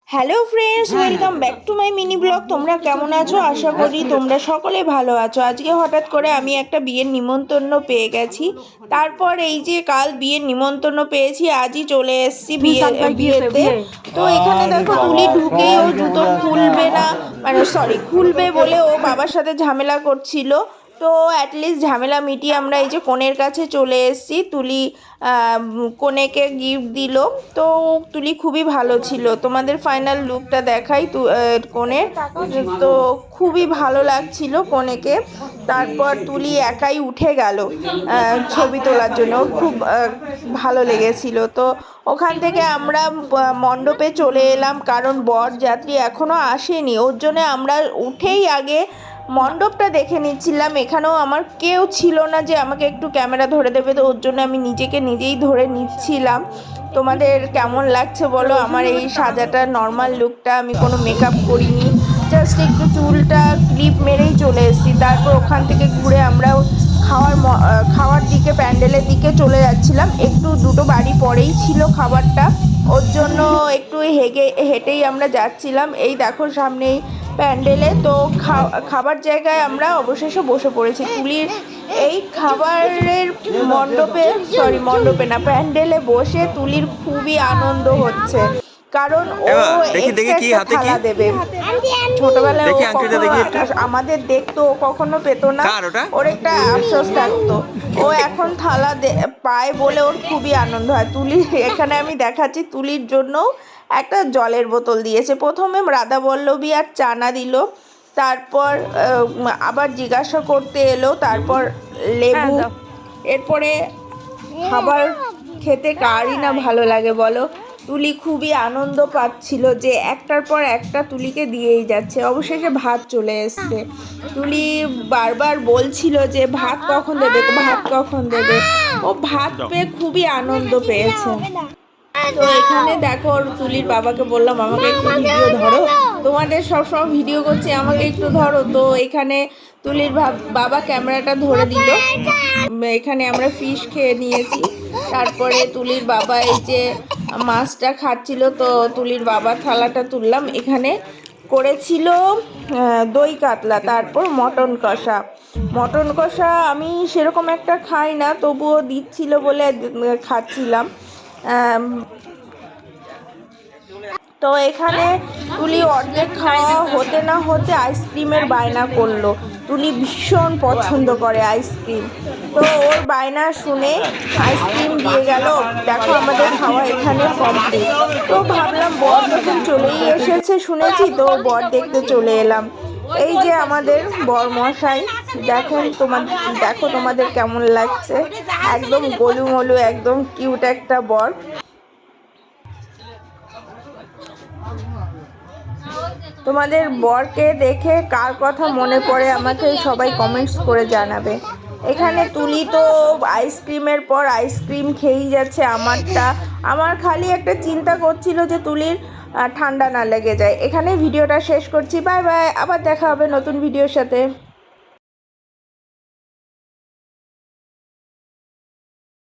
Hello friends, welcome back to my mini blog. তোমরা কেমন আছো? আশা করি তোমরা সকলে ভালো আছো। আজকে হঠাৎ করে আমি একটা বিয়ের নিমন্ত্রণ পেয়ে গেছি। তারপর এই যে কাল বিয়ের নিমন্ত্রণ পেয়েছি, আজই চলে এসেছি বিয়েতে। তো এখানে দেখো তুলি ঢুকেই ও জুতো খুলবে না, মানে সরি খুলবে বলে ও বাবার সাথে ঝামেলা করছিল। তো অ্যাটলিস্ট ঝামেলা মিটিয়ে আমরা এই যে কনের কাছে চলে এসেছি। তুলি কনেকে গিফট দিল। তো তুলি খুবই ভালো ছিল। তোমাদের ফাইনাল লুকটা দেখাই কনের। তো খুবই ভালো লাগছিল কনেকে। তারপর তুলি একাই উঠে গেল ছবি তোলার জন্য, খুব ভালো লেগেছিল। তো ওখান থেকে আমরা মণ্ডপে চলে এলাম, কারণ বরযাত্রী এখনও আসেনি। ওর জন্য আমরা উঠেই আগে মণ্ডপটা দেখে নিচ্ছিলাম। এখানেও আমার কেউ ছিল না যে আমাকে একটু ক্যামেরা ধরে দেবে, তো ওর জন্য আমি নিজেকে নিজেই ধরে নিচ্ছিলাম। তোমাদের কেমন লাগছে বলো আমার এই সাজাটা, নর্মাল লুকটা? আমি কোনো মেকআপ করিনি, জাস্ট একটু চুলটা ক্লিপ মেরেই চলে এসেছি। তারপর ওখান থেকে ঘুরে আমরা খাওয়ার দিকে, প্যান্ডেলের দিকে চলে যাচ্ছিলাম। একটু দুটো বাড়ি পরেই ছিল খাবারটা, ওর জন্য একটু হেঁটেই আমরা যাচ্ছিলাম। এই দেখো সামনেই প্যান্ডেলে। তো খাবার জায়গায় আমরা অবশেষে বসে পড়েছি। তুলির এই খাবারের মণ্ডপে না, প্যান্ডেলে বসে তুলির খুবই আনন্দ হচ্ছে, কারণ ও একটা থালা দেবে। ছোটবেলায় ও কখনো আমাদের দেখতো, ও কখনো পেতো না, ওর একটা আফসোস থাকতো। ও এখন থালা পায় বলে ওর খুবই আনন্দ হয়। এখানে আমি দেখাচ্ছি, তুলির জন্য একটা জলের বোতল দিয়েছে। প্রথমে রাধাবল্লভী আর চানা দিল, তারপর আবার জিজ্ঞাসা করতে এলো, তারপর লেবু। এরপরে খাবার খেতে কারই না ভালো লাগে বলো? তুলি খুবই আনন্দ পাচ্ছিল যে একটার পর একটা তুলিকে দিয়েই যাচ্ছে। অবশেষে ভাত চলে এসছে। তুলি বারবার বলছিল যে ভাত কখন দেবে, ভাত কখন দেবে। ও ভাত পেয়ে খুবই আনন্দ পেয়েছে। তো এখানে দেখো, তুলির বাবাকে বললাম আমাকে একটু ভিডিও ধরো, তোমাদের সবসময় ভিডিও করছি, আমাকে একটু ধরো। তো এখানে তুলির বাবা ক্যামেরাটা ধরে দিল। এখানে আমরা ফিশ খেয়ে নিয়েছি। তারপরে তুলির বাবা এই যে মাছটা খাচ্ছিল, তো তুলির বাবার থালাটা তুললাম। এখানে করেছিল দই কাতলা, তারপর মটন কষা আমি সেরকম একটা খাই না, তবুও দিচ্ছিল বলে খাচ্ছিলাম। তো এখানে তুলি অর্ধেক খাওয়া হতে না হতে আইসক্রিমের বায়না করলো। তুলি ভীষণ পছন্দ করে আইসক্রিম, তো ওর বায়না শুনে আইসক্রিম দিয়ে গেল। দেখো আমাদের খাওয়া এখানে কমপ্লিট। তো ভাবলাম বর যখন চলেই এসেছে শুনেছি, তো বর দেখতে চলে এলাম। এই যে আমাদের বরমশাই, দেখো তোমাদের কেমন লাগছে? একদম গোলুমলু, একদম কিউট একটা বর। তোমাদের বরকে দেখে কার কথা মনে পড়ে আমাকে সবাই কমেন্টস করে জানাবে। এখানে তুলি তো আইসক্রিমের পর আইসক্রিম খেয়েই যাচ্ছে। আমার খালি একটা চিন্তা করছিল যে তুলির ঠান্ডা না লেগে যায়। এখানে ভিডিওটা শেষ করছি। বাই বাই, আবার দেখা হবে নতুন ভিডিওর সাথে।